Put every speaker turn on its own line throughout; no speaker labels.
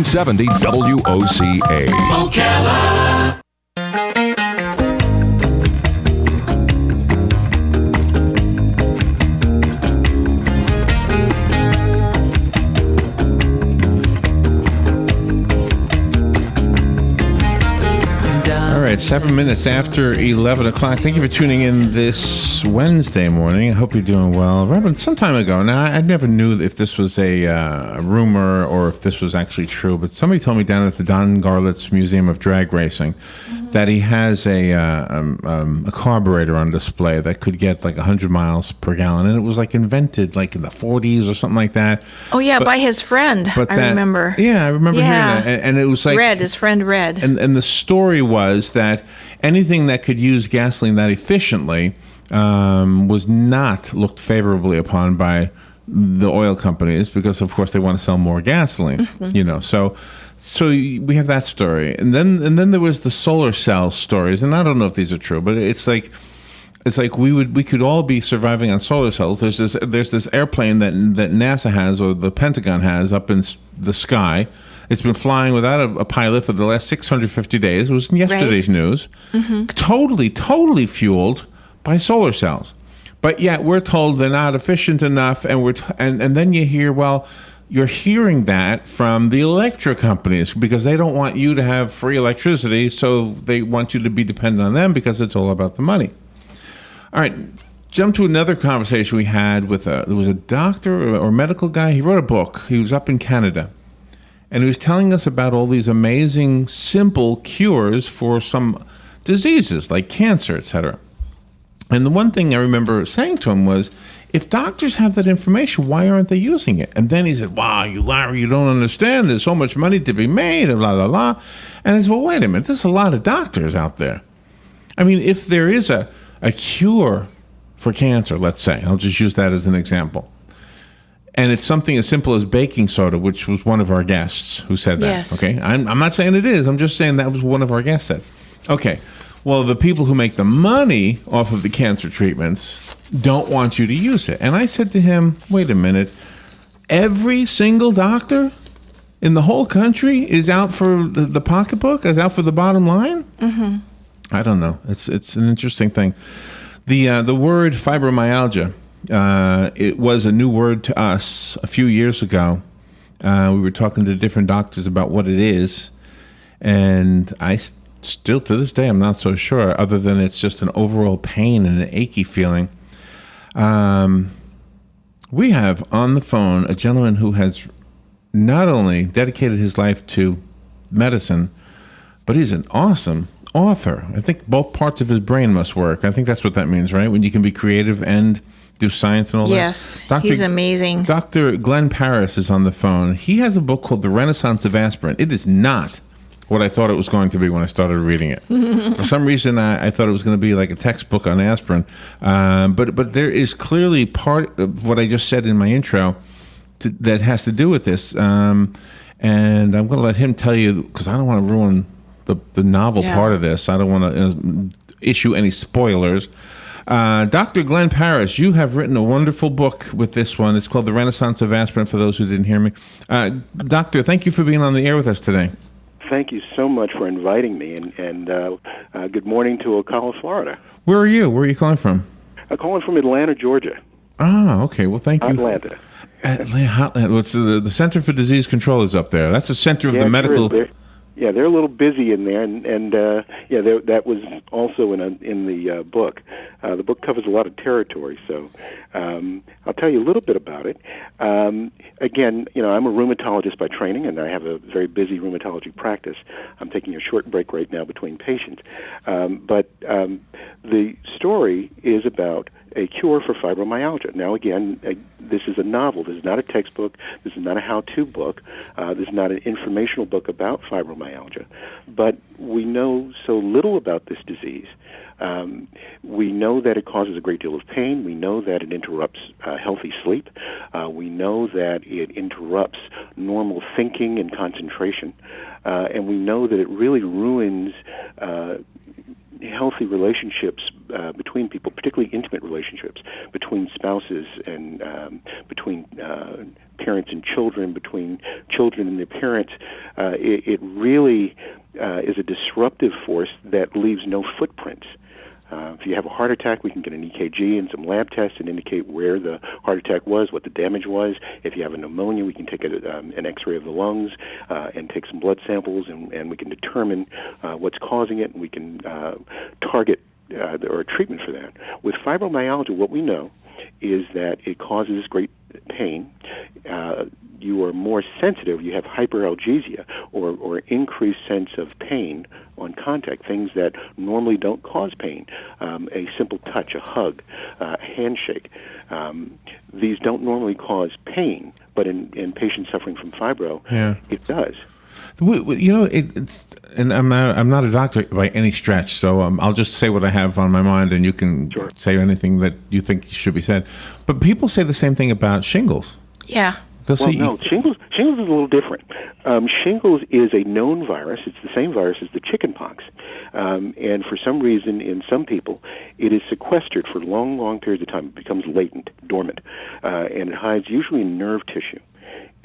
970 WOCA.
Ocala.
All right, 7 minutes after 11 o'clock. Thank you for tuning in this Wednesday morning. I hope you're doing well. Robin, some time ago, now I never knew if this was a rumor or if this was actually true, but somebody told me down at the Don Garlitz Museum of Drag Racing that he has a carburetor on display that could get like 100 miles per gallon, and it was like invented like in the 40s or something like that.
Oh, yeah, by his friend, I remember.
Yeah, I remember hearing that. And it was like...
Red, his friend Red.
And the story was that anything that could use gasoline that efficiently was not looked favorably upon by the oil companies because, of course, they want to sell more gasoline. So we have that story, and then there was the solar cell stories, and I don't know if these are true, but it's like we could all be surviving on solar cells. There's this airplane that NASA has or the Pentagon has up in the sky. It's been flying without a pilot for the last 650 days. It was in yesterday's news. Totally fueled by solar cells, but yet we're told they're not efficient enough, and then you hear, well, you're hearing that from the electric companies because they don't want you to have free electricity, so they want you to be dependent on them because it's all about the money. All right, jump to another conversation we had with there was a doctor or medical guy. He wrote a book. He was up in Canada, and he was telling us about all these amazing, simple cures for some diseases like cancer, etc. And the one thing I remember saying to him was, if doctors have that information, why aren't they using it? And then he said, wow, you Larry, you don't understand. There's so much money to be made, and blah, blah, blah. And I said, well, wait a minute. There's a lot of doctors out there. I mean, if there is a cure for cancer, let's say, I'll just use that as an example, and it's something as simple as baking soda, which was one of our guests who said that.
Yes.
Okay, I'm not saying it is. I'm just saying that was one of our guests said. Okay, well, the people who make the money off of the cancer treatments don't want you to use it. And I said to him, wait a minute, every single doctor in the whole country is out for the pocketbook, is out for the bottom line? Mm-hmm. I don't know. It's an interesting thing. The word fibromyalgia, it was a new word to us a few years ago. We were talking to different doctors about what it is, and I still to this day I'm not so sure, other than it's just an overall pain and an achy feeling. We have on the phone a gentleman who has not only dedicated his life to medicine, but he's an awesome author. I think both parts of his brain must work. I think that's what that means, right? When you can be creative and do science and all that.
Yes, he's amazing.
Dr. Glenn Parris is on the phone. He has a book called The Renaissance of Aspirin. It is not what I thought it was going to be when I started reading it. For some reason, I thought it was going to be like a textbook on aspirin. But there is clearly part of what I just said in my intro that has to do with this. And I'm going to let him tell you, because I don't want to ruin the novel part of this. I don't want to issue any spoilers. Dr. Glenn Parris, you have written a wonderful book with this one. It's called The Renaissance of Aspirin, for those who didn't hear me. Doctor, thank you for being on the air with us today.
Thank you so much for inviting me, and good morning to Ocala, Florida.
Where are you? Where are you calling from?
I'm calling from Atlanta, Georgia.
Oh, okay. Well, thank you.
Atlanta.
Atlanta. What's the Center for Disease Control is up there. That's the center of the medical...
They're a little busy in there, and that was also in the book. The book covers a lot of territory, so I'll tell you a little bit about it. Again, I'm a rheumatologist by training, and I have a very busy rheumatology practice. I'm taking a short break right now between patients. But the story is about a cure for fibromyalgia. Now, again, this is a novel. This is not a textbook. This is not a how-to book. This is not an informational book about fibromyalgia. But we know so little about this disease. We know that it causes a great deal of pain. We know that it interrupts healthy sleep. We know that it interrupts normal thinking and concentration. And we know that it really ruins healthy relationships between people, particularly intimate relationships between spouses and between parents and children, between children and their parents, it really is a disruptive force that leaves no footprints. If you have a heart attack, we can get an EKG and some lab tests and indicate where the heart attack was, what the damage was. If you have a pneumonia, we can take an X-ray of the lungs and take some blood samples, and we can determine what's causing it, and we can target or a treatment for that. With fibromyalgia, what we know is that it causes great pain. You are more sensitive. You have hyperalgesia or increased sense of pain on contact, things that normally don't cause pain. A simple touch, a hug, a handshake. These don't normally cause pain, but in patients suffering from fibro, it does.
It's and I'm not a doctor by any stretch, so I'll just say what I have on my mind, and you can say anything that you think should be said. But people say the same thing about shingles.
Yeah.
No, shingles is a little different. Shingles is a known virus. It's the same virus as the chickenpox. And for some reason, in some people, it is sequestered for long, long periods of time. It becomes latent, dormant, and it hides usually in nerve tissue.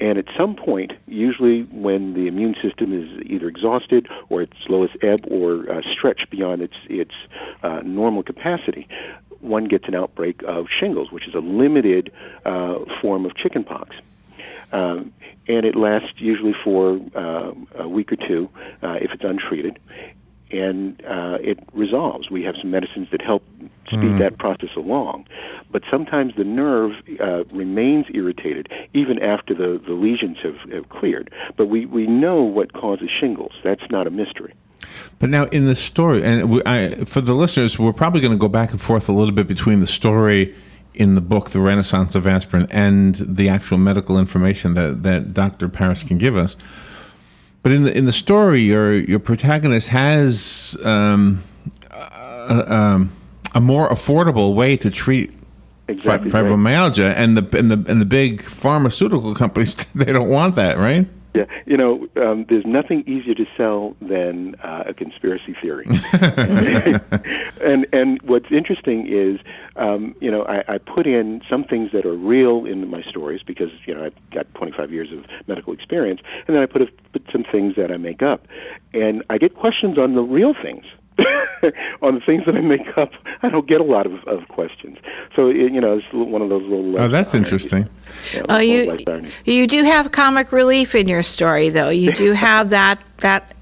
And at some point, usually when the immune system is either exhausted or its lowest ebb or stretched beyond its normal capacity, one gets an outbreak of shingles, which is a limited form of chickenpox. And it lasts usually for a week or two if it's untreated, and it resolves. We have some medicines that help speed that process along, but sometimes the nerve remains irritated even after the lesions have cleared. But we know what causes shingles. That's not a mystery.
But now in the story, and for the listeners, we're probably going to go back and forth a little bit between the story in the book, The Renaissance of Aspirin, and the actual medical information that Dr. Parris can give us. But in the story, your protagonist has a more affordable way to treat fibromyalgia, right. and the big pharmaceutical companies, they don't want that, right?
Yeah, there's nothing easier to sell than a conspiracy theory. and what's interesting is, I put in some things that are real in my stories because, I've got 25 years of medical experience, and then I put some things that I make up. And I get questions on the real things. On the things that I make up, I don't get a lot of questions. So, it's one of those little...
Oh, that's interesting.
You do have comic relief in your story, though. You do have that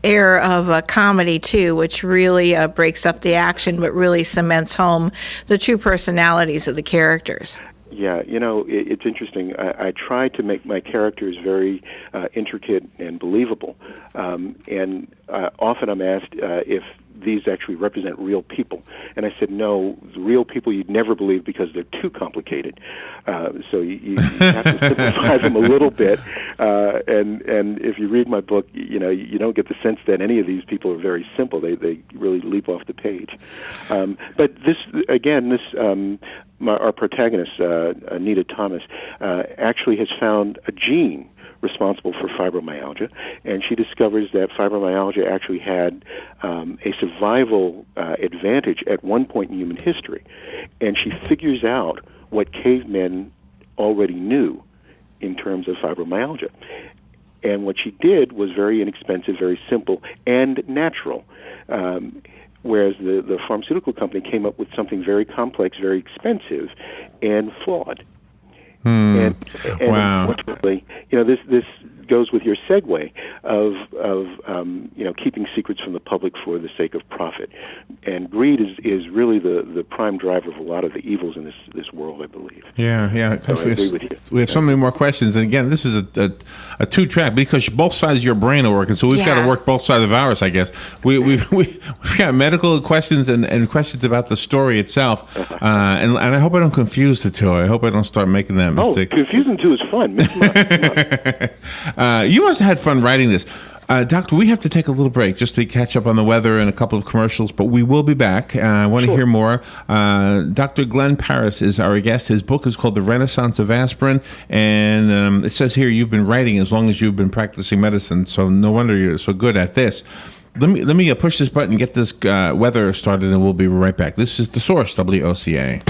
air of comedy, too, which really breaks up the action, but really cements home the true personalities of the characters.
Yeah, it's interesting. I try to make my characters very intricate and believable. And often I'm asked if these actually represent real people. And I said, no, the real people you'd never believe because they're too complicated. So you have to simplify them a little bit. And if you read my book, you don't get the sense that any of these people are very simple. They really leap off the page. But our protagonist, Anita Thomas, actually has found a gene responsible for fibromyalgia, and she discovers that fibromyalgia actually had a survival advantage at one point in human history, and she figures out what cavemen already knew in terms of fibromyalgia. And what she did was very inexpensive, very simple, and natural. Whereas the pharmaceutical company came up with something very complex, very expensive, and flawed. And
wow.
Unfortunately, this goes with your segue of keeping secrets from the public for the sake of profit. And greed is really the prime driver of a lot of the evils in this world, I believe.
Yeah.
So I agree with you.
We have so many more questions. And again, this is a two-track because both sides of your brain are working. So we've got to work both sides of ours, I guess. We've got medical questions and questions about the story itself. And I hope I don't confuse the two. I hope I don't start making that mistake.
Oh, confusing the two is fun.
You must have had fun writing this. Doctor, we have to take a little break just to catch up on the weather and a couple of commercials, but we will be back. I want to hear more. Dr. Glenn Parris is our guest. His book is called The Renaissance of Aspirin, and it says here you've been writing as long as you've been practicing medicine, so no wonder you're so good at this. Let me push this button, get this weather started, and we'll be right back. This is The Source, WOCA.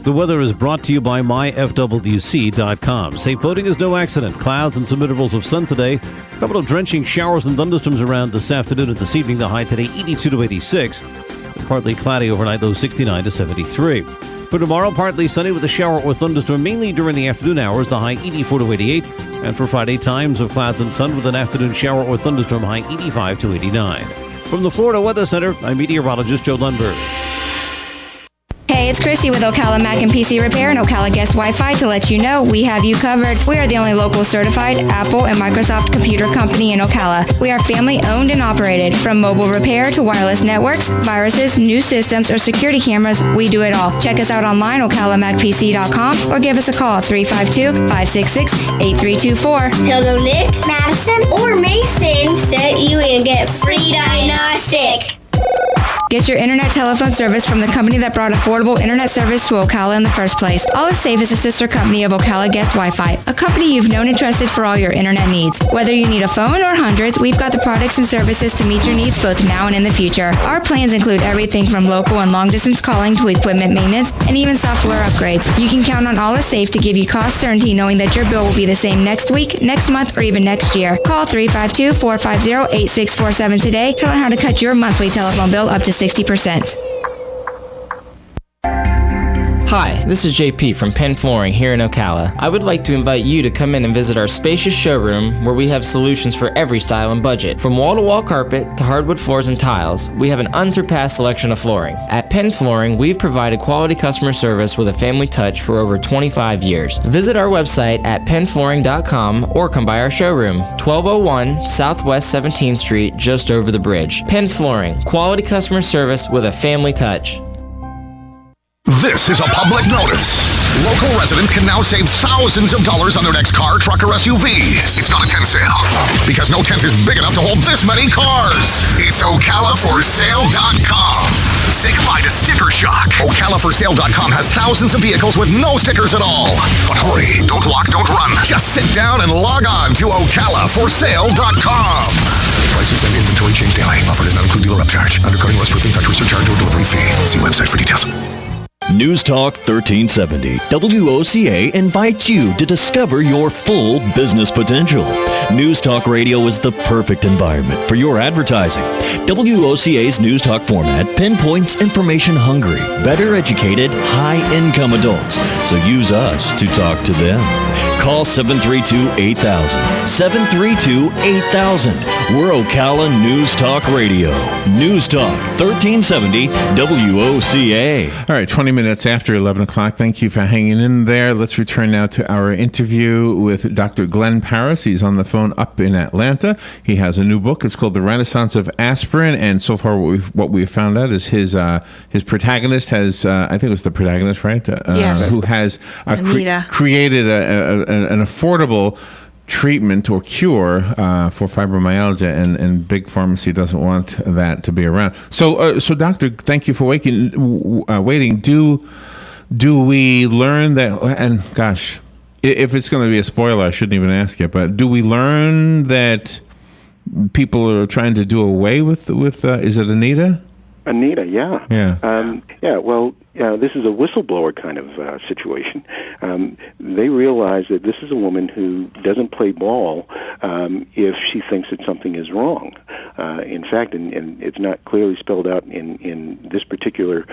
The weather is brought to you by myfwc.com. Safe boating is no accident. Clouds and some intervals of sun today. A couple of drenching showers and thunderstorms around this afternoon and this evening. The high today 82 to 86. Partly cloudy overnight, low 69 to 73. For tomorrow, partly sunny with a shower or thunderstorm mainly during the afternoon hours. The high 84 to 88. And for Friday, times of clouds and sun with an afternoon shower or thunderstorm, high 85 to 89. From the Florida Weather Center, I'm meteorologist Joe Lundberg.
Hey, it's Christy with Ocala Mac and PC Repair and Ocala Guest Wi-Fi to let you know we have you covered. We are the only local certified Apple and Microsoft computer company in Ocala. We are family owned and operated. From mobile repair to wireless networks, viruses, new systems, or security cameras, we do it all. Check us out online, ocalamacpc.com, or give us a call, 352-566-8324.
Tell them Nick, Madison, or Mason sent you and get free diagnostic.
Get your internet telephone service from the company that brought affordable internet service to Ocala in the first place. All is Safe is a sister company of Ocala Guest Wi-Fi, a company you've known and trusted for all your internet needs. Whether you need a phone or hundreds, we've got the products and services to meet your needs both now and in the future. Our plans include everything from local and long-distance calling to equipment maintenance and even software upgrades. You can count on All is Safe to give you cost certainty knowing that your bill will be the same next week, next month, or even next year. Call 352-450-8647 today to learn how to cut your monthly telephone bill up to 60%.
Hi, this is JP from Penn Flooring here in Ocala. I would like to invite you to come in and visit our spacious showroom where we have solutions for every style and budget. From wall-to-wall carpet to hardwood floors and tiles, we have an unsurpassed selection of flooring. At Penn Flooring, we've provided quality customer service with a family touch for over 25 years. Visit our website at pennflooring.com or come by our showroom, 1201 Southwest 17th Street, just over the bridge. Penn Flooring, quality customer service with a family touch.
This is a public notice. Local residents can now save thousands of dollars on their next car, truck, or SUV. It's not a tent sale, because no tent is big enough to hold this many cars. It's OcalaForSale.com. Say goodbye to sticker shock. OcalaForSale.com has thousands of vehicles with no stickers at all. But hurry, don't walk, don't run. Just sit down and log on to OcalaForSale.com. Prices and inventory change daily. Offer does not include dealer upcharge, undercutting, rust-proofing, factory surcharge, or delivery fee. See website for details.
News Talk 1370, WOCA invites you to discover your full business potential. News Talk Radio is the perfect environment for your advertising. WOCA's News Talk format pinpoints information-hungry, better educated, high-income adults. So use us to talk to them. Call 732-8000. 732-8000. We're Ocala News Talk Radio. News Talk 1370 WOCA.
All right, 20 minutes after 11 o'clock. Thank you for hanging in there. Let's return now to our interview with Dr. Glenn Parris. He's on the phone up in Atlanta. He has a new book. It's called The Renaissance of Aspirin. And so far what we've found out is his protagonist has, I think it was the protagonist, right?
Yes.
Who has created an affordable treatment or cure for fibromyalgia, and Big Pharmacy doesn't want that to be around. So, Doctor, thank you for waiting. Do we learn that? And gosh, if it's going to be a spoiler, I shouldn't even ask it. But do we learn that people are trying to do away with is it Anita?
Anita, yeah.
Yeah.
Well, this is a whistleblower kind of situation. They realize that this is a woman who doesn't play ball if she thinks that something is wrong. In fact, and it's not clearly spelled out in this particular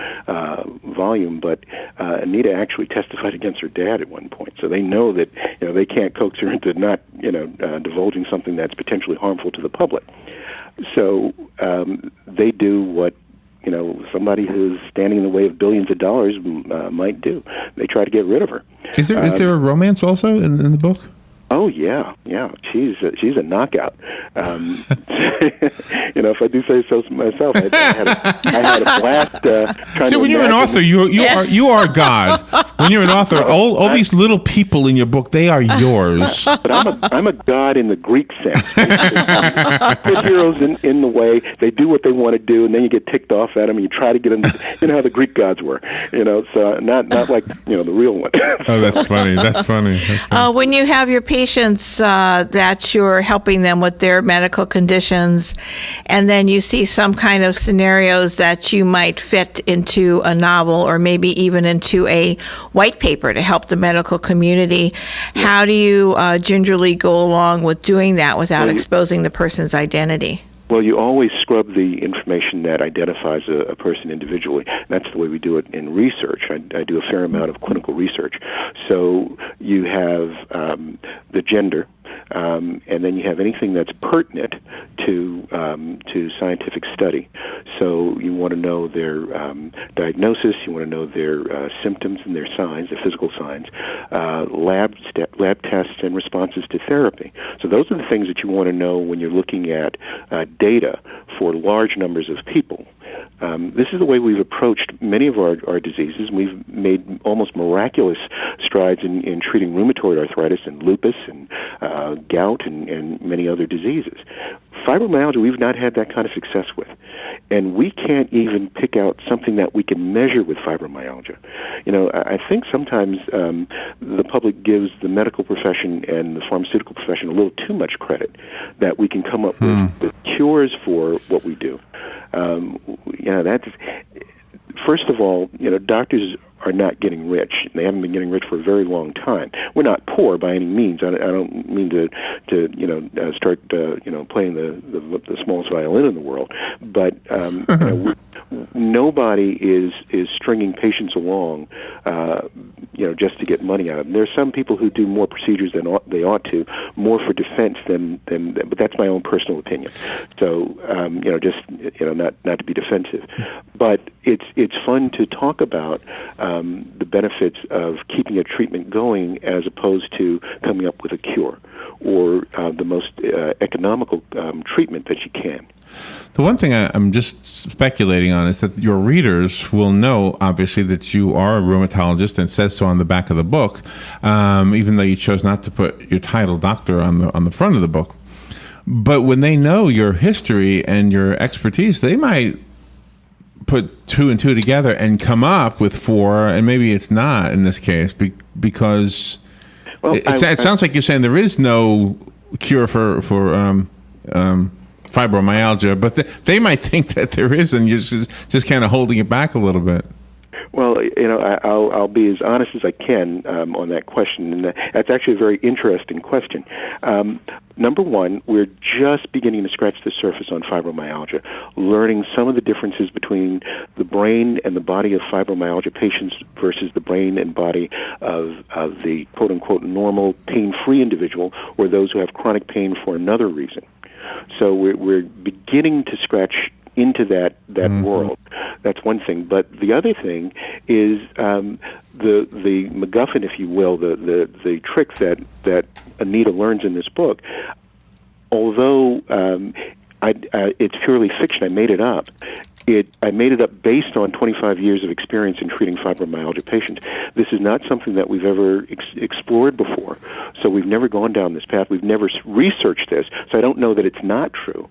volume, but Anita actually testified against her dad at one point. So they know that they can't coax her into not divulging something that's potentially harmful to the public. So they do what somebody who's standing in the way of billions of dollars might do. They try to get rid of her.
Is there a romance also in the book?
Oh yeah. She's a knockout. If I do say so myself, I had a blast trying.
See,
to
when you're an author, you are God. When you're an author, all these little people in your book, they are yours.
But I'm a god in the Greek sense. Put heroes in the way. They do what they want to do, and then you get ticked off at them, and you try to get them. You know how the Greek gods were. So not like the real one.
Oh, that's funny. That's funny.
When you have your patients that you're helping them with their other medical conditions, and then you see some kind of scenarios that you might fit into a novel or maybe even into a white paper to help the medical community. How do you gingerly go along with doing that without exposing the person's identity?
Well, you always scrub the information that identifies a person individually. That's the way we do it in research. I do a fair amount of clinical research. So you have the gender, and then you have anything that's pertinent to scientific study. So you want to know their diagnosis, you want to know their symptoms and their signs, their physical signs, lab tests and responses to therapy. So those are the things that you want to know when you're looking at data for large numbers of people. This is the way we've approached many of our diseases. We've made almost miraculous strides in treating rheumatoid arthritis and lupus and gout and many other diseases. Fibromyalgia, we've not had that kind of success with. And we can't even pick out something that we can measure with fibromyalgia. You know, I think sometimes the public gives the medical profession and the pharmaceutical profession a little too much credit that we can come up with cures for what we do. That's first of all, doctors are not getting rich. They haven't been getting rich for a very long time. We're not poor by any means. I don't mean to start playing the smallest violin in the world, but nobody is stringing patients along, just to get money out of them. There are some people who do more procedures than they ought to, more for defense than. But that's my own personal opinion. So not to be defensive, but it's fun to talk about the benefits of keeping a treatment going as opposed to coming up with a cure or the most economical treatment that you can.
The one thing I'm just speculating on is that your readers will know, obviously, that you are a rheumatologist, and it says so on the back of the book, even though you chose not to put your title doctor on the front of the book. But when they know your history and your expertise, they might put 2 and 2 together and come up with 4, and maybe it's not in this case because it sounds like you're saying there is no cure for fibromyalgia, but they might think that there is, and you're just kind of holding it back a little bit.
Well, I'll be as honest as I can on that question, and that's actually a very interesting question. Number one, we're just beginning to scratch the surface on fibromyalgia, learning some of the differences between the brain and the body of fibromyalgia patients versus the brain and body of the quote-unquote normal pain-free individual or those who have chronic pain for another reason. So we're beginning to scratch into that world. That's one thing. But the other thing is the MacGuffin, if you will, the trick that Anita learns in this book. Although it's purely fiction, I made it up. I made it up based on 25 years of experience in treating fibromyalgia patients. This is not something that we've ever explored before. So we've never gone down this path. We've never researched this. So I don't know that it's not true.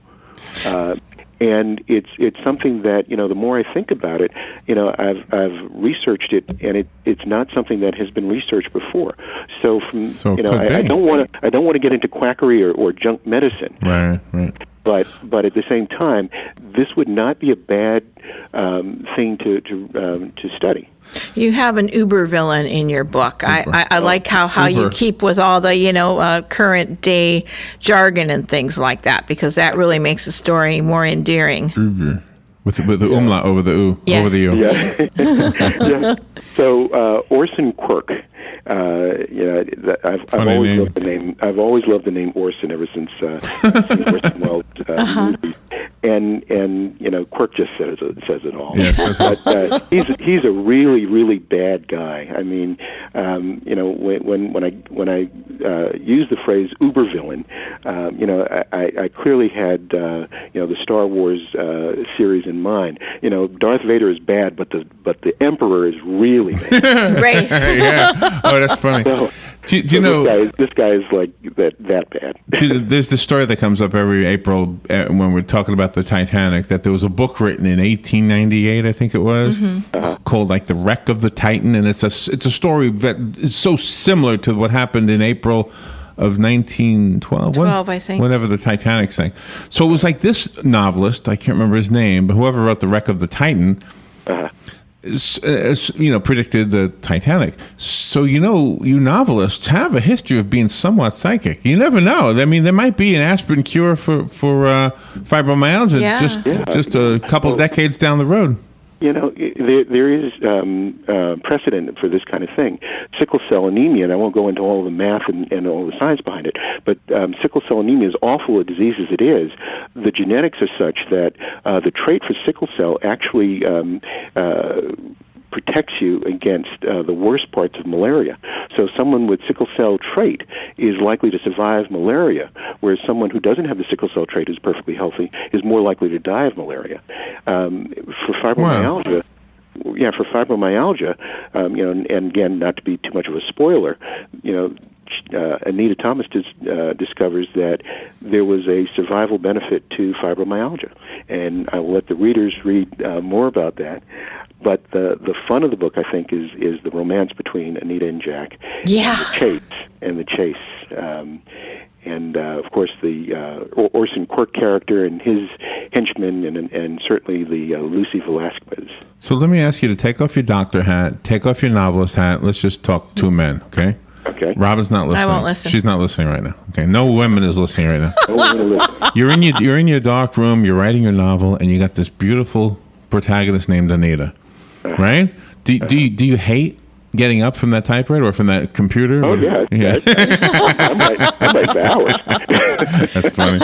And it's something that, the more I think about it, I've researched it, and it's not something that has been researched before. So I don't want to get into quackery or junk medicine.
Right.
But at the same time, this would not be a bad thing to study.
You have an Uber villain in your book. I like how you keep with all the current day jargon and things like that, because that really makes the story more endearing.
Uber. With the umlaut over the u.
Yes.
Over the u.
Yeah. So Orson Quirk. I've always loved the name. I've always loved the name Orson ever since Orson Welles movies. And Quirk just says it all.
Yes,
but he's a really, really bad guy. I mean, when I use the phrase uber villain, I clearly had the Star Wars series in mind. Darth Vader is bad, but the Emperor is really bad.
Right.
Yeah. Oh, that's funny.
So,
do you know
this guy is like that bad?
There's the story that comes up every April when we're talking about the Titanic, that there was a book written in 1898, I think it was, called like The Wreck of the Titan, and it's a story that is so similar to what happened in April of 1912.
12, I think.
Whenever the Titanic sank. So it was like this novelist, I can't remember his name, but whoever wrote The Wreck of the Titan, predicted the Titanic. So, you novelists have a history of being somewhat psychic. You never know. I mean, there might be an aspirin cure for fibromyalgia just a couple decades down the road.
There is precedent for this kind of thing. Sickle cell anemia, and I won't go into all the math and all the science behind it, but sickle cell anemia, as awful a disease as it is, the genetics are such that the trait for sickle cell actually protects you against the worst parts of malaria. So someone with sickle cell trait is likely to survive malaria, whereas someone who doesn't have the sickle cell trait, who's perfectly healthy, is more likely to die of malaria. For fibromyalgia, and again, not to be too much of a spoiler, Anita Thomas discovers that there was a survival benefit to fibromyalgia, and I will let the readers read more about that. But the fun of the book, I think, is the romance between Anita and Jack, and the chase, and of course the Orson Quirk character and his henchmen, and certainly the Lucy Velasquez.
So let me ask you to take off your doctor hat, take off your novelist hat. Let's just talk two men, okay?
Okay.
Robin's not listening.
I won't listen.
She's not listening right now. Okay. No woman is listening right now. You're in your dark room. You're writing your novel, and you got this beautiful protagonist named Anita, right? Do you hate getting up from that typewriter or from that computer?
Oh, yeah. I might for hours.
That's funny.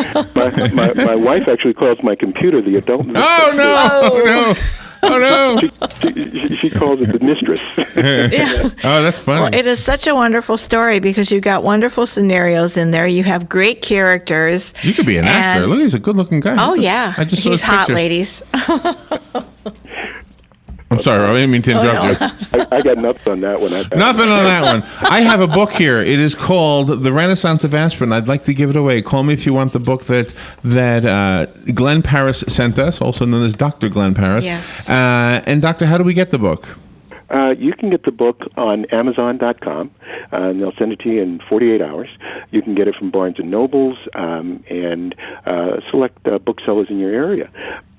My wife actually calls my computer the adult.
Oh, no. Oh, no.
She calls it the mistress.
Yeah.
Oh, that's funny.
Well, it is such a wonderful story because you've got wonderful scenarios in there. You have great characters.
You could be an actor. Look, he's a good-looking guy.
Oh, yeah.
He's
hot, ladies.
I'm sorry, I didn't mean to interrupt you.
I got nothing on that one.
Nothing on that one. I have a book here. It is called The Renaissance of Aspirin. I'd like to give it away. Call me if you want the book that Glenn Parris sent us, also known as Dr. Glenn Parris.
Yes.
And Doctor, how do we get the book?
You can get the book on Amazon.com, and they'll send it to you in 48 hours. You can get it from Barnes & Nobles and select booksellers in your area.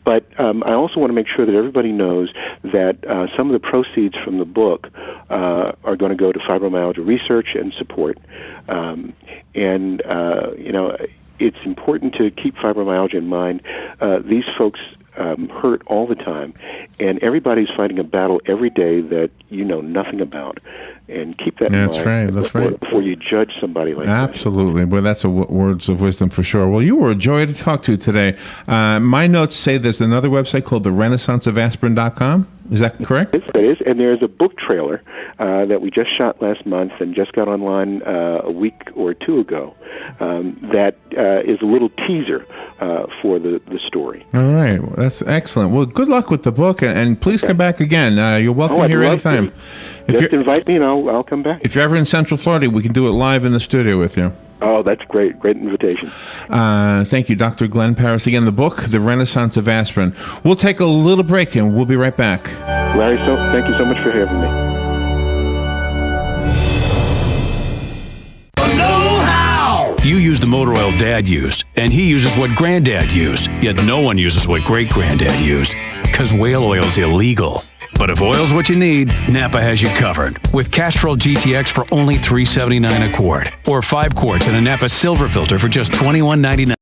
But I also want to make sure that everybody knows that some of the proceeds from the book are going to go to fibromyalgia research and support. It's important to keep fibromyalgia in mind. These folks hurt all the time, and everybody's fighting a battle every day that you know nothing about. And keep that in mind before you judge somebody like that.
Absolutely. Well, that's words of wisdom for sure. Well, you were a joy to talk to today. My notes say there's another website called therenaissanceofaspirin.com. Is that correct?
Yes, that is. And there's a book trailer that we just shot last month and just got online a week or two ago that is a little teaser for the story.
All right. Well, that's excellent. Well, good luck with the book, and please come back again. You're welcome here anytime.
Just invite me and I'll come back.
If you're ever in Central Florida, we can do it live in the studio with you.
Oh, that's great. Great invitation.
Thank you, Dr. Glenn Parris. Again, the book, The Renaissance of Aspirin. We'll take a little break, and we'll be right back.
Larry, thank you so much for having me.
You use the motor oil Dad used, and he uses what Granddad used. Yet no one uses what Great-Granddad used, because whale oil's illegal. But if oil's what you need, Napa has you covered. With Castrol GTX for only $3.79 a quart, or 5 quarts and a Napa Silver filter for just $21.99.